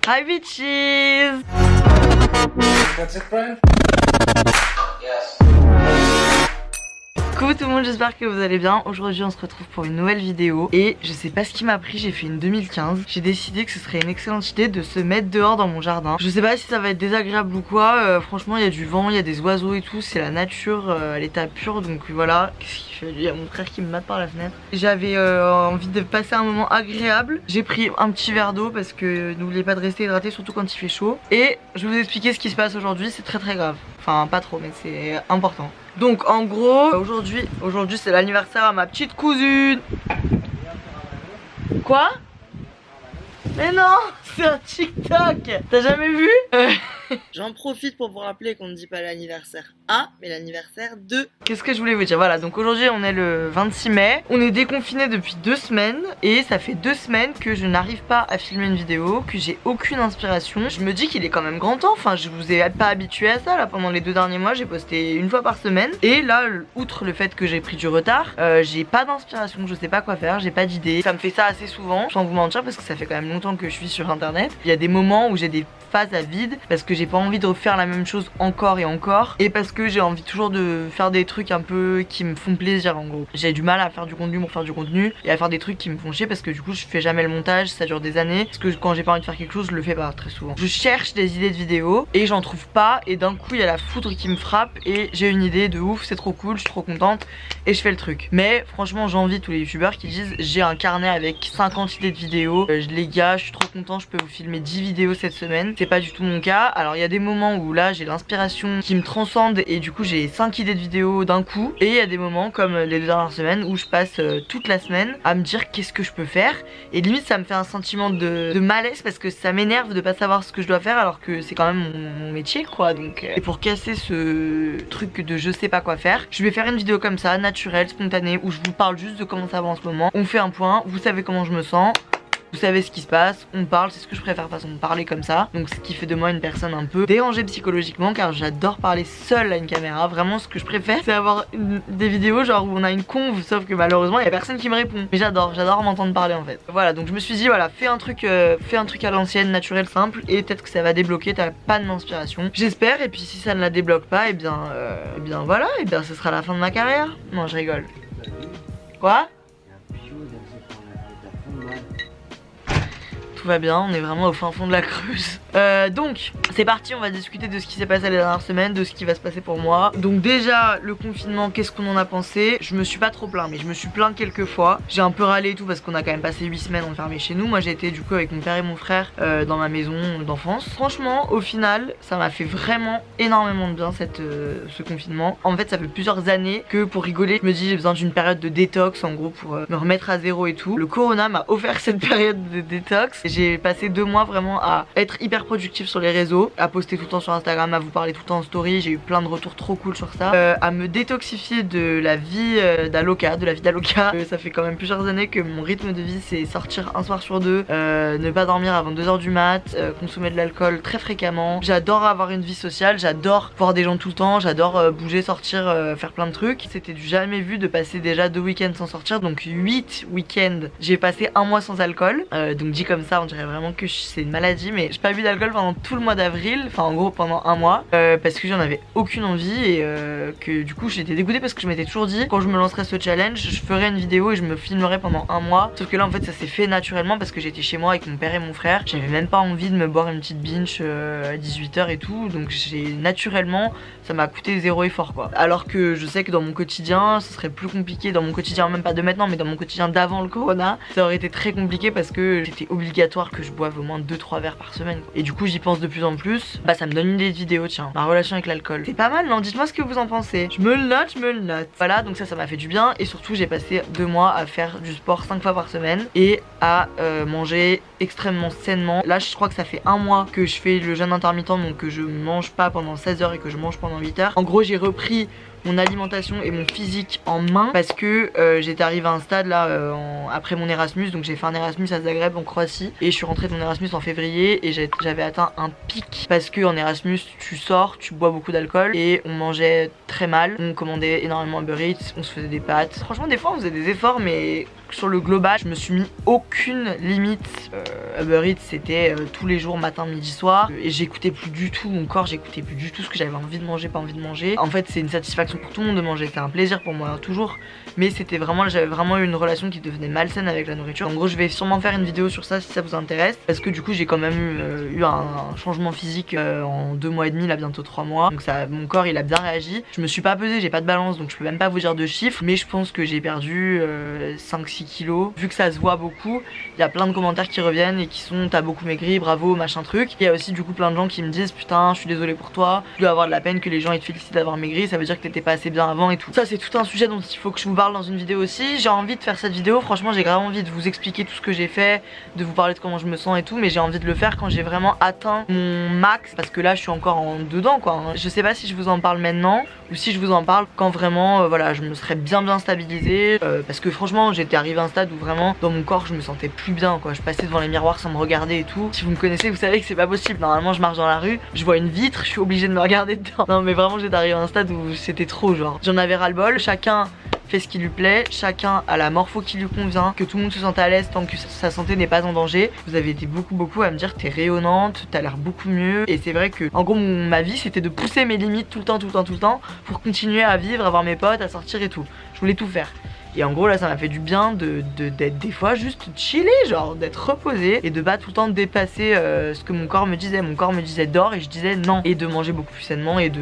Hi bitches. That's it, Brian? Yes. Coucou tout le monde, j'espère que vous allez bien. Aujourd'hui on se retrouve pour une nouvelle vidéo. Et je sais pas ce qui m'a pris, j'ai fait une 2015. J'ai décidé que ce serait une excellente idée de se mettre dehors dans mon jardin. Je sais pas si ça va être désagréable ou quoi, franchement il y a du vent, il y a des oiseaux et tout. C'est la nature à l'état pur, donc voilà. Qu'est-ce qu'il fait? Il y a mon frère qui me mate par la fenêtre. J'avais envie de passer un moment agréable. J'ai pris un petit verre d'eau parce que n'oubliez pas de rester hydraté, surtout quand il fait chaud. Et je vais vous expliquer ce qui se passe aujourd'hui, c'est très grave. Enfin pas trop mais c'est important. Donc en gros aujourd'hui c'est l'anniversaire à ma petite cousine. Quoi? Mais non, c'est un TikTok. T'as jamais vu? J'en profite pour vous rappeler qu'on ne dit pas l'anniversaire A, mais l'anniversaire de. Qu'est-ce que je voulais vous dire? Voilà, donc aujourd'hui on est le 26 mai. On est déconfiné depuis 2 semaines. Et ça fait 2 semaines que je n'arrive pas à filmer une vidéo, que j'ai aucune inspiration. Je me dis qu'il est quand même grand temps. Enfin, je vous ai pas habitué à ça là. Pendant les 2 derniers mois, j'ai posté une fois par semaine. Et là, outre le fait que j'ai pris du retard, j'ai pas d'inspiration, je sais pas quoi faire, j'ai pas d'idée. Ça me fait ça assez souvent, sans vous mentir, parce que ça fait quand même longtemps que je suis sur internet. Il y a des moments où j'ai des phases à vide parce que j'ai pas envie de refaire la même chose encore et encore, et parce que j'ai envie toujours de faire des trucs un peu qui me font plaisir. En gros, j'ai du mal à faire du contenu pour faire du contenu et à faire des trucs qui me font chier parce que du coup je fais jamais le montage, ça dure des années, parce que quand j'ai pas envie de faire quelque chose je le fais pas très souvent. Je cherche des idées de vidéos et j'en trouve pas, et d'un coup il y a la foudre qui me frappe et j'ai une idée de ouf, c'est trop cool, je suis trop contente et je fais le truc. Mais franchement j'envie tous les youtubeurs qui disent j'ai un carnet avec 50 idées de vidéos, les gars je suis trop content, je peux vous filmer 10 vidéos cette semaine. C'est pas du tout mon cas. Alors il y a des moments où là j'ai l'inspiration qui me transcende et du coup j'ai 5 idées de vidéos d'un coup, et il y a des moments comme les 2 dernières semaines où je passe toute la semaine à me dire qu'est-ce que je peux faire, et limite ça me fait un sentiment de malaise parce que ça m'énerve de pas savoir ce que je dois faire alors que c'est quand même mon métier quoi. Donc et pour casser ce truc de je sais pas quoi faire, je vais faire une vidéo comme ça, naturelle, spontanée, où je vous parle juste de comment ça va en ce moment. On fait un point, vous savez comment je me sens, vous savez ce qui se passe, on parle, c'est ce que je préfère, façon de parler comme ça. Donc ce qui fait de moi une personne un peu dérangée psychologiquement, car j'adore parler seule à une caméra. Vraiment ce que je préfère c'est avoir des vidéos genre où on a une conve, sauf que malheureusement il y a personne qui me répond. Mais j'adore m'entendre parler en fait. Voilà, donc je me suis dit voilà, fais un truc à l'ancienne, naturel, simple, et peut-être que ça va débloquer ta panne d'inspiration. J'espère, et puis si ça ne la débloque pas, et bien voilà, et bien ce sera la fin de ma carrière. Non je rigole. Quoi? Tout va bien, on est vraiment au fin fond de la Creuse. Donc c'est parti, on va discuter de ce qui s'est passé les dernières semaines, de ce qui va se passer pour moi. Donc déjà le confinement, qu'est-ce qu'on en a pensé? Je me suis pas trop plaint, mais je me suis plaint quelques fois. J'ai un peu râlé et tout parce qu'on a quand même passé 8 semaines enfermés chez nous. Moi j'ai été du coup avec mon père et mon frère dans ma maison d'enfance. Franchement au final ça m'a fait vraiment énormément de bien ce confinement. En fait ça fait plusieurs années que pour rigoler je me dis j'ai besoin d'une période de détox en gros pour me remettre à zéro et tout. Le corona m'a offert cette période de détox. J'ai passé 2 mois vraiment à être hyper productive sur les réseaux, à poster tout le temps sur Instagram, à vous parler tout le temps en story. J'ai eu plein de retours trop cool sur ça, à me détoxifier de la vie d'Aloca, ça fait quand même plusieurs années que mon rythme de vie c'est sortir un soir sur 2, ne pas dormir avant 2h du mat, consommer de l'alcool très fréquemment. J'adore avoir une vie sociale, j'adore voir des gens tout le temps, j'adore bouger, sortir, faire plein de trucs. C'était du jamais vu de passer déjà 2 week-ends sans sortir, donc 8 week-ends. J'ai passé 1 mois sans alcool, donc dit comme ça on dirait vraiment que c'est une maladie, mais j'ai pas bu d'alcool pendant tout le mois d'avril, enfin en gros pendant 1 mois, parce que j'en avais aucune envie, et que du coup j'étais dégoûtée parce que je m'étais toujours dit quand je me lancerais ce challenge je ferais une vidéo et je me filmerais pendant 1 mois. Sauf que là en fait ça s'est fait naturellement parce que j'étais chez moi avec mon père et mon frère, j'avais même pas envie de me boire une petite binge à 18h et tout, donc j'ai naturellement, ça m'a coûté 0 effort quoi. Alors que je sais que dans mon quotidien ce serait plus compliqué, dans mon quotidien même pas de maintenant mais dans mon quotidien d'avant le corona, ça aurait été très compliqué parce que c'était obligatoire que je boive au moins 2-3 verres par semaine quoi. Et du coup j'y pense de plus en plus. Bah ça me donne une idée de vidéo, tiens, ma relation avec l'alcool. C'est pas mal non? Dites-moi ce que vous en pensez. Je me le note. Voilà, donc ça m'a fait du bien, et surtout j'ai passé 2 mois à faire du sport 5 fois par semaine et à manger extrêmement sainement. Là je crois que ça fait 1 mois que je fais le jeûne intermittent, donc que je mange pas pendant 16 heures et que je mange pendant 8 heures. En gros j'ai repris mon alimentation et mon physique en main parce que j'étais arrivée à un stade là après mon Erasmus, donc j'ai fait un Erasmus à Zagreb en Croatie et je suis rentrée de mon Erasmus en février et j'avais atteint un pic parce que en Erasmus tu sors, tu bois beaucoup d'alcool et on mangeait très mal, on commandait énormément Uber Eats, on se faisait des pâtes. Franchement des fois on faisait des efforts mais sur le global je me suis mis aucune limite. Uber Eats c'était tous les jours matin, midi, soir et j'écoutais plus du tout mon corps, j'écoutais plus du tout ce que j'avais envie de manger, pas envie de manger. En fait c'est une satisfaction pour tout le monde de manger, c'est un plaisir pour moi toujours, mais c'était vraiment, j'avais vraiment eu une relation qui devenait malsaine avec la nourriture. En gros je vais sûrement faire une vidéo sur ça si ça vous intéresse parce que du coup j'ai quand même eu un changement physique en 2 mois et demi là, bientôt 3 mois, donc ça, mon corps il a bien réagi. Je me suis pas pesée, j'ai pas de balance donc je peux même pas vous dire de chiffres, mais je pense que j'ai perdu 5-6 kilos. Vu que ça se voit beaucoup, il y a plein de commentaires qui reviennent et qui sont t'as beaucoup maigri, bravo, machin truc. Il y a aussi du coup plein de gens qui me disent putain je suis désolée pour toi, tu dois avoir de la peine que les gens ils te félicitent d'avoir maigri, ça veut dire que t'étais pas assez bien avant et tout. Ça c'est tout un sujet dont il faut que je vous parle dans une vidéo aussi. J'ai envie de faire cette vidéo, franchement j'ai grave envie de vous expliquer tout ce que j'ai fait, de vous parler de comment je me sens et tout, mais j'ai envie de le faire quand j'ai vraiment atteint mon max parce que là je suis encore en dedans quoi. Je sais pas si je vous en parle maintenant ou si je vous en parle quand vraiment voilà je me serais bien stabilisée parce que franchement j'étais arrivée à un stade où vraiment dans mon corps je me sentais plus bien quoi. Je passais devant les miroirs sans me regarder et tout. Si vous me connaissez vous savez que c'est pas possible. Normalement je marche dans la rue, je vois une vitre, je suis obligée de me regarder dedans. Non mais vraiment j'étais arrivée à un stade où c'était trop genre. J'en avais ras le bol, chacun fait ce qui lui plaît, chacun a la morpho qui lui convient, que tout le monde se sente à l'aise tant que sa santé n'est pas en danger. Vous avez été beaucoup à me dire t'es rayonnante, t'as l'air beaucoup mieux. Et c'est vrai que en gros ma vie c'était de pousser mes limites tout le temps pour continuer à vivre, avoir mes potes, à sortir et tout. Je voulais tout faire. Et en gros là ça m'a fait du bien d'être des fois juste chillé, genre d'être reposé et de pas tout le temps dépasser ce que mon corps me disait. Mon corps me disait dors et je disais non. Et de manger beaucoup plus sainement et de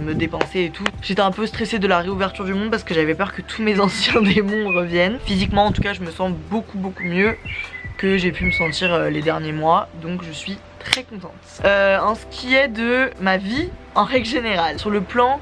me dépenser et tout. J'étais un peu stressée de la réouverture du monde parce que j'avais peur que tous mes anciens démons reviennent. Physiquement en tout cas je me sens beaucoup mieux que j'ai pu me sentir les derniers mois. Donc je suis très contente. En ce qui est de ma vie en règle générale, sur le plan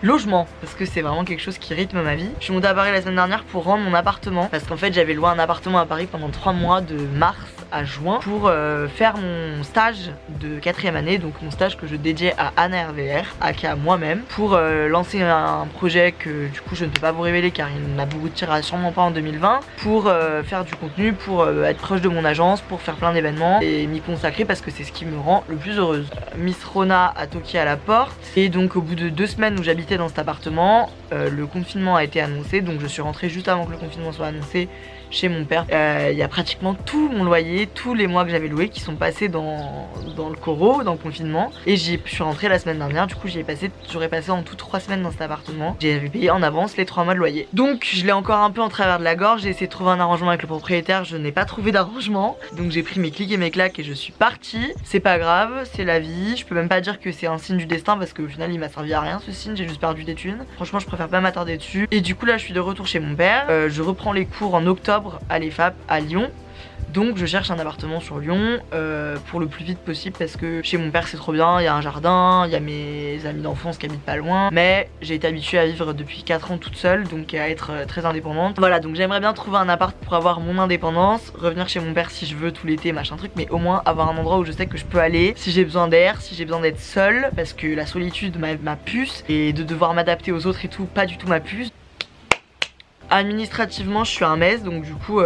logement, parce que c'est vraiment quelque chose qui rythme ma vie. Je suis montée à Paris la semaine dernière pour rendre mon appartement parce qu'en fait j'avais loué un appartement à Paris pendant 3 mois de mars à juin pour faire mon stage de 4ème année, donc mon stage que je dédiais à Anna RVR, aka moi-même, pour lancer un projet que du coup je ne peux pas vous révéler car il n'aboutira sûrement pas en 2020, pour faire du contenu, pour être proche de mon agence, pour faire plein d'événements et m'y consacrer parce que c'est ce qui me rend le plus heureuse. Miss Rona a toqué à la porte et donc au bout de 2 semaines où j'habitais dans cet appartement, le confinement a été annoncé, donc je suis rentrée juste avant que le confinement soit annoncé chez mon père. Il y a pratiquement tout mon loyer, tous les mois que j'avais loué qui sont passés dans le coro, dans le confinement, et je suis rentrée la semaine dernière. Du coup j'aurais passé en tout 3 semaines dans cet appartement. J'avais payé en avance les 3 mois de loyer, donc je l'ai encore un peu en travers de la gorge. J'ai essayé de trouver un arrangement avec le propriétaire, je n'ai pas trouvé d'arrangement, donc j'ai pris mes clics et mes claques et je suis partie. C'est pas grave, c'est la vie. Je peux même pas dire que c'est un signe du destin parce qu'au final il m'a servi à rien ce signe, j'ai juste perdu des thunes. Franchement je préfère pas m'attarder dessus. Et du coup là je suis de retour chez mon père, je reprends les cours en octobre à l'EFAP à Lyon. Donc je cherche un appartement sur Lyon pour le plus vite possible parce que chez mon père c'est trop bien, il y a un jardin, il y a mes amis d'enfance qui habitent pas loin, mais j'ai été habituée à vivre depuis 4 ans toute seule, donc à être très indépendante. Voilà, donc j'aimerais bien trouver un appart pour avoir mon indépendance, revenir chez mon père si je veux tout l'été, machin truc, mais au moins avoir un endroit où je sais que je peux aller si j'ai besoin d'air, si j'ai besoin d'être seule, parce que la solitude m'a puce et de devoir m'adapter aux autres et tout, pas du tout ma puce. Administrativement je suis un mess, donc du coup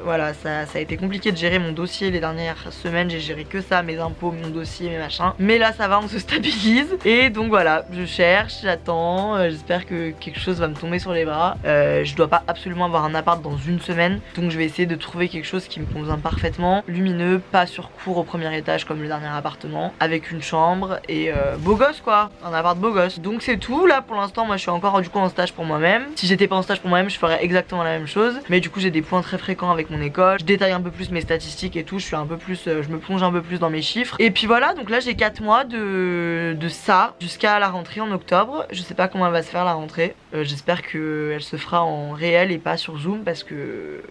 voilà ça a été compliqué de gérer mon dossier les dernières semaines. J'ai géré que ça, mes impôts, mon dossier, mes machins, mais là ça va, on se stabilise. Et donc voilà, je cherche, j'attends, j'espère que quelque chose va me tomber sur les bras. Je dois pas absolument avoir un appart dans une semaine, donc je vais essayer de trouver quelque chose qui me convient parfaitement, lumineux, pas sur cour au premier étage comme le dernier appartement, avec une chambre et beau gosse quoi, un appart beau gosse. Donc c'est tout là pour l'instant. Moi je suis encore du coup en stage pour moi-même. Si j'étais pas en stage pour moi-même je ferais exactement la même chose, mais du coup j'ai des points très fréquents avec mon école, je détaille un peu plus mes statistiques et tout, je suis un peu plus, je me plonge un peu plus dans mes chiffres. Et puis voilà, donc là j'ai 4 mois de ça jusqu'à la rentrée en octobre. Je sais pas comment elle va se faire la rentrée, j'espère qu'elle se fera en réel et pas sur Zoom parce que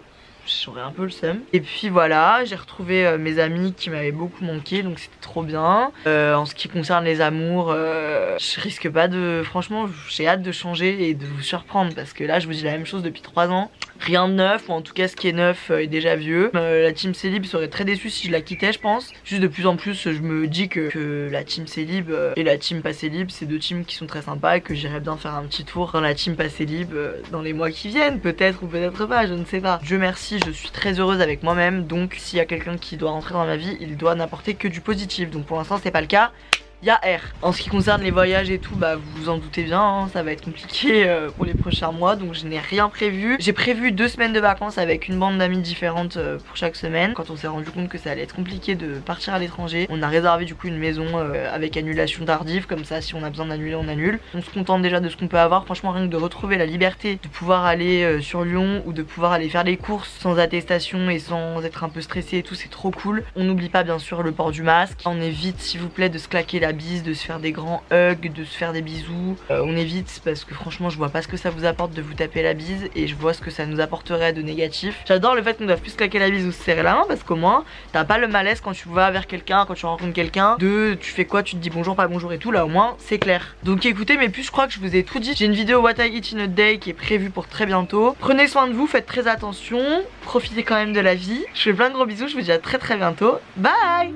j'aurais un peu le seum. Et puis voilà, j'ai retrouvé mes amis qui m'avaient beaucoup manqué, donc c'était trop bien. En ce qui concerne les amours, je risque pas de... Franchement, j'ai hâte de changer et de vous surprendre parce que là je vous dis la même chose depuis 3 ans. Rien de neuf, ou en tout cas ce qui est neuf est déjà vieux. La team célib serait très déçue si je la quittais, je pense. Juste de plus en plus je me dis que la team célib et la team pas célib, c'est 2 teams qui sont très sympas et que j'irais bien faire un petit tour dans la team pas célib dans les mois qui viennent, peut-être ou peut-être pas, je ne sais pas. Dieu merci, je suis très heureuse avec moi-même, donc s'il y a quelqu'un qui doit rentrer dans ma vie, il doit n'apporter que du positif. Donc pour l'instant c'est pas le cas. Il y a R. En ce qui concerne les voyages et tout, bah vous vous en doutez bien, hein, ça va être compliqué pour les prochains mois, donc je n'ai rien prévu. J'ai prévu 2 semaines de vacances avec une bande d'amis différentes pour chaque semaine. Quand on s'est rendu compte que ça allait être compliqué de partir à l'étranger, on a réservé du coup une maison avec annulation tardive, comme ça si on a besoin d'annuler on annule. On se contente déjà de ce qu'on peut avoir, franchement rien que de retrouver la liberté de pouvoir aller sur Lyon ou de pouvoir aller faire les courses sans attestation et sans être un peu stressé et tout, c'est trop cool. On n'oublie pas bien sûr le port du masque, on évite s'il vous plaît de se claquer la bise, de se faire des grands hugs, de se faire des bisous. On évite parce que franchement je vois pas ce que ça vous apporte de vous taper la bise et je vois ce que ça nous apporterait de négatif. J'adore le fait qu'on doive plus se claquer la bise ou se serrer la main parce qu'au moins t'as pas le malaise quand tu vas vers quelqu'un, quand tu rencontres quelqu'un, de tu fais quoi, tu te dis bonjour, pas bonjour et tout, là au moins c'est clair. Donc écoutez mes puces, je crois que je vous ai tout dit. J'ai une vidéo What I Eat in a Day qui est prévue pour très bientôt. Prenez soin de vous, faites très attention, profitez quand même de la vie. Je fais plein de gros bisous, je vous dis à très bientôt. Bye.